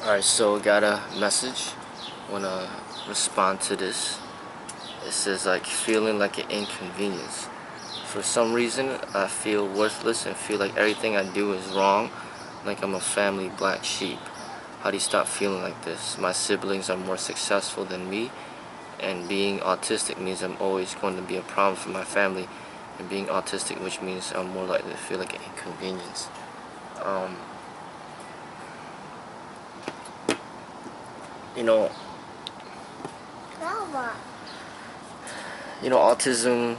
Alright, so got a message. Wanna respond to this. It says like feeling like an inconvenience. For some reason I feel worthless and feel like everything I do is wrong, like I'm a family black sheep. How do you stop feeling like this? My siblings are more successful than me, and being autistic means I'm always going to be a problem for my family, and being autistic, which means I'm more likely to feel like an inconvenience. You know, autism,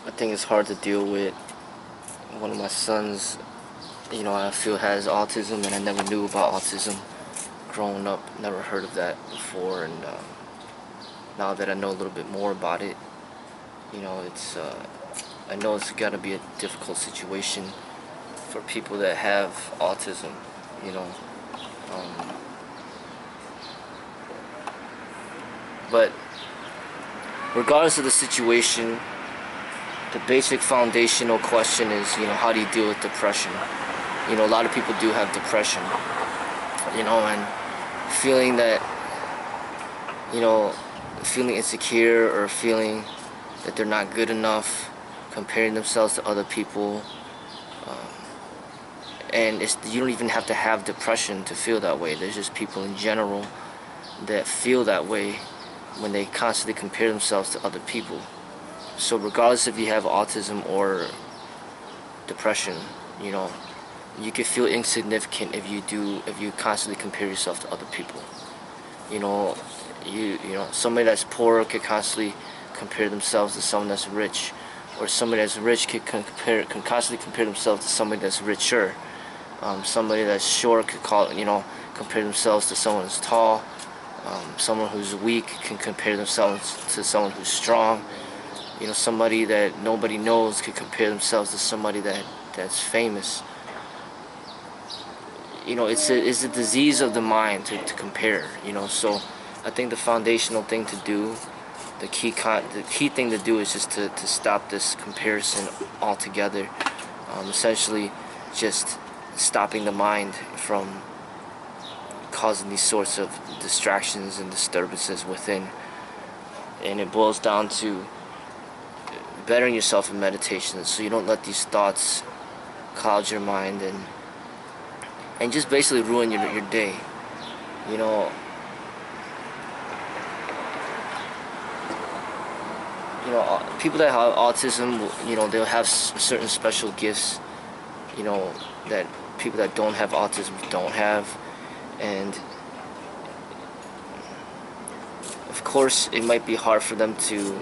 I think it's hard to deal with. One of my sons, I feel has autism, and I never knew about autism growing up. Never heard of that before, and now that I know a little bit more about it, it's I know it's got to be a difficult situation for people that have autism. But regardless of the situation, the basic foundational question is, how do you deal with depression? A lot of people do have depression, and feeling that, feeling insecure or feeling that they're not good enough, comparing themselves to other people. And you don't even have to have depression to feel that way. There's just people in general that feel that way when they constantly compare themselves to other people. So regardless if you have autism or depression, you can feel insignificant if you constantly compare yourself to other people. Somebody that's poor could constantly compare themselves to someone that's rich, or somebody that's rich can constantly compare themselves to somebody that's richer. Somebody that's short could compare themselves to someone who's tall. Someone who's weak can compare themselves to someone who's strong. Somebody that nobody knows could compare themselves to somebody that's famous. It's a disease of the mind to compare. So I think the foundational thing to do, the key thing to do is just to stop this comparison altogether. Essentially, just stopping the mind from causing these sorts of distractions and disturbances within. And it boils down to bettering yourself in meditation, so you don't let these thoughts cloud your mind and just basically ruin your day. People that have autism, they'll have certain special gifts, that people that don't have autism don't have. And of course it might be hard for them to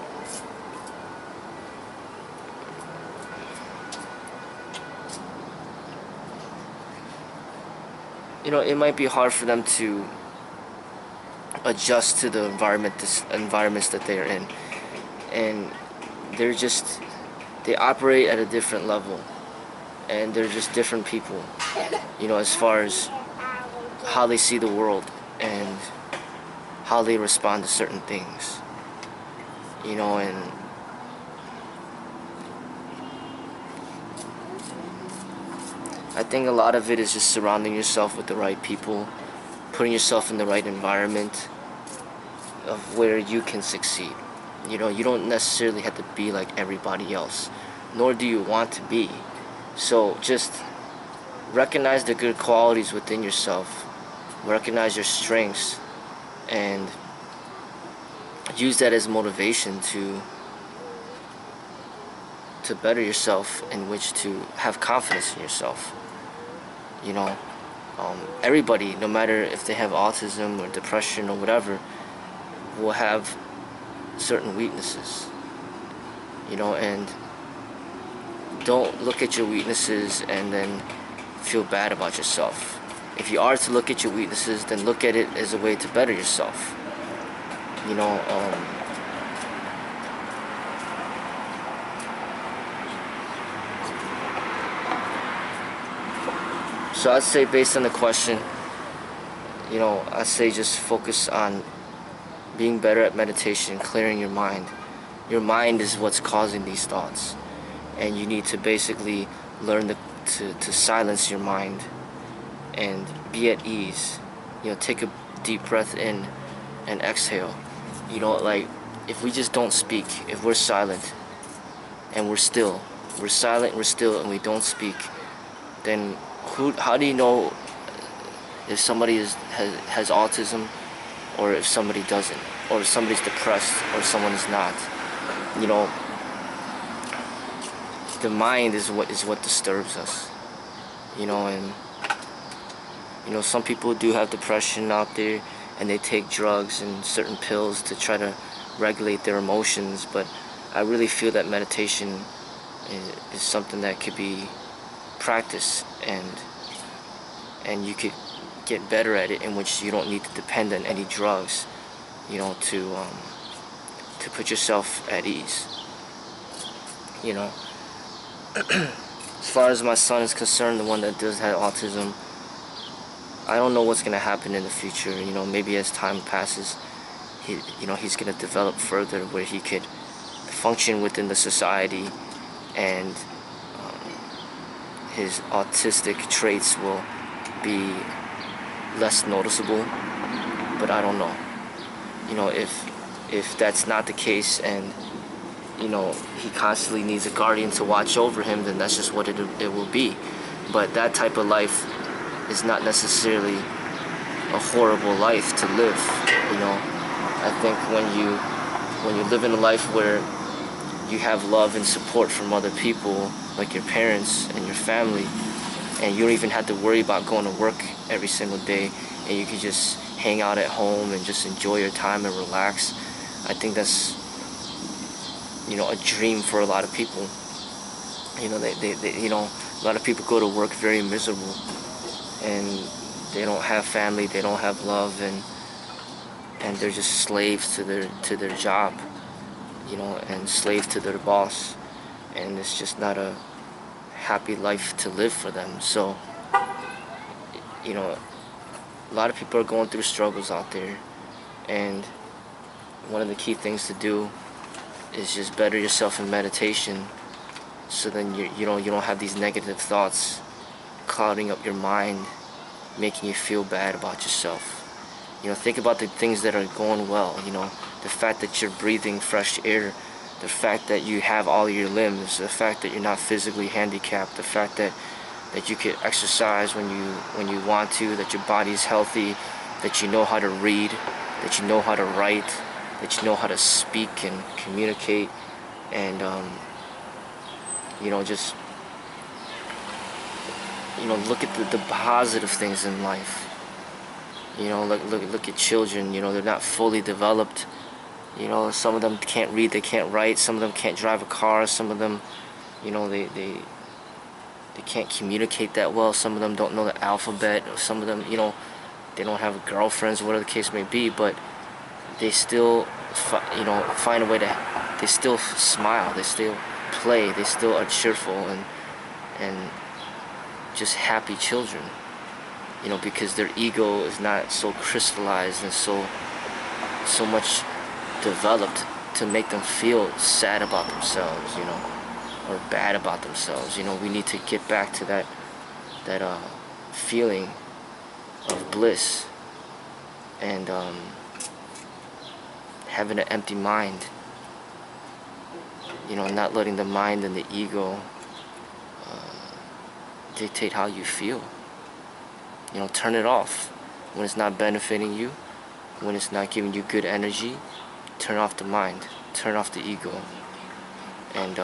adjust to the environments that they're in, and they operate at a different level, and they're just different people, as far as how they see the world and how they respond to certain things, and I think a lot of it is just surrounding yourself with the right people, putting yourself in the right environment of where you can succeed. You don't necessarily have to be like everybody else, nor do you want to be. So just recognize the good qualities within yourself, recognize your strengths, and use that as motivation to better yourself, in which to have confidence in yourself. Everybody, no matter if they have autism or depression or whatever, will have certain weaknesses, and don't look at your weaknesses and then feel bad about yourself. If you are to look at your weaknesses, then look at it as a way to better yourself. So I'd say, based on the question, I'd say just focus on being better at meditation, clearing your mind. Your mind is what's causing these thoughts, and you need to basically learn to silence your mind and be at ease. You know, take a deep breath in and exhale. You know, like, if we just don't speak, if we're silent and we're silent, we're still, and we don't speak, then how do you know if somebody has autism, or if somebody doesn't, or if somebody's depressed, or someone is not? You know, the mind is what disturbs us. You know, and you know, some people do have depression out there, and they take drugs and certain pills to try to regulate their emotions. But I really feel that meditation is something that could be practiced, and you could get better at it, in which you don't need to depend on any drugs, you know, to put yourself at ease. You know, as far as my son is concerned, the one that does have autism, I don't know what's gonna happen in the future. You know, maybe as time passes, he's gonna develop further, where he could function within the society, and his autistic traits will be less noticeable. But I don't know. You know, if that's not the case, and you know, he constantly needs a guardian to watch over him, then that's just what it will be. But that type of life is not necessarily a horrible life to live. You know, I think when you live in a life where you have love and support from other people, like your parents and your family, and you don't even have to worry about going to work every single day, and you can just hang out at home and just enjoy your time and relax, I think that's, you know, a dream for a lot of people. You know, they you know, a lot of people go to work very miserable, and they don't have family, they don't have love, and they're just slaves to their job, you know, and slaves to their boss, and it's just not a happy life to live for them. So, you know, a lot of people are going through struggles out there, and one of the key things to do is just better yourself in meditation, so then you don't have these negative thoughts clouding up your mind, making you feel bad about yourself. You know, think about the things that are going well. You know, the fact that you're breathing fresh air, the fact that you have all your limbs, the fact that you're not physically handicapped, the fact that you can exercise when you want to, that your body's healthy, that you know how to read, that you know how to write, that you know how to speak and communicate, and you know, just, you know, look at the positive things in life. You know, look at children. You know, they're not fully developed. You know, some of them can't read, they can't write, some of them can't drive a car, some of them, you know, they can't communicate that well, some of them don't know the alphabet, or some of them, you know, they don't have girlfriends, whatever the case may be, but they still, you know, find a way to, they still smile, they still play, they still are cheerful and just happy children. You know, because their ego is not so crystallized and so much developed to make them feel sad about themselves, you know, or bad about themselves. You know, we need to get back to that feeling of bliss, and having an empty mind. You know, not letting the mind and the ego dictate how you feel. You know, turn it off when it's not benefiting you, when it's not giving you good energy. Turn off the mind, turn off the ego, and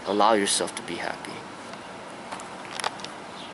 allow yourself to be happy.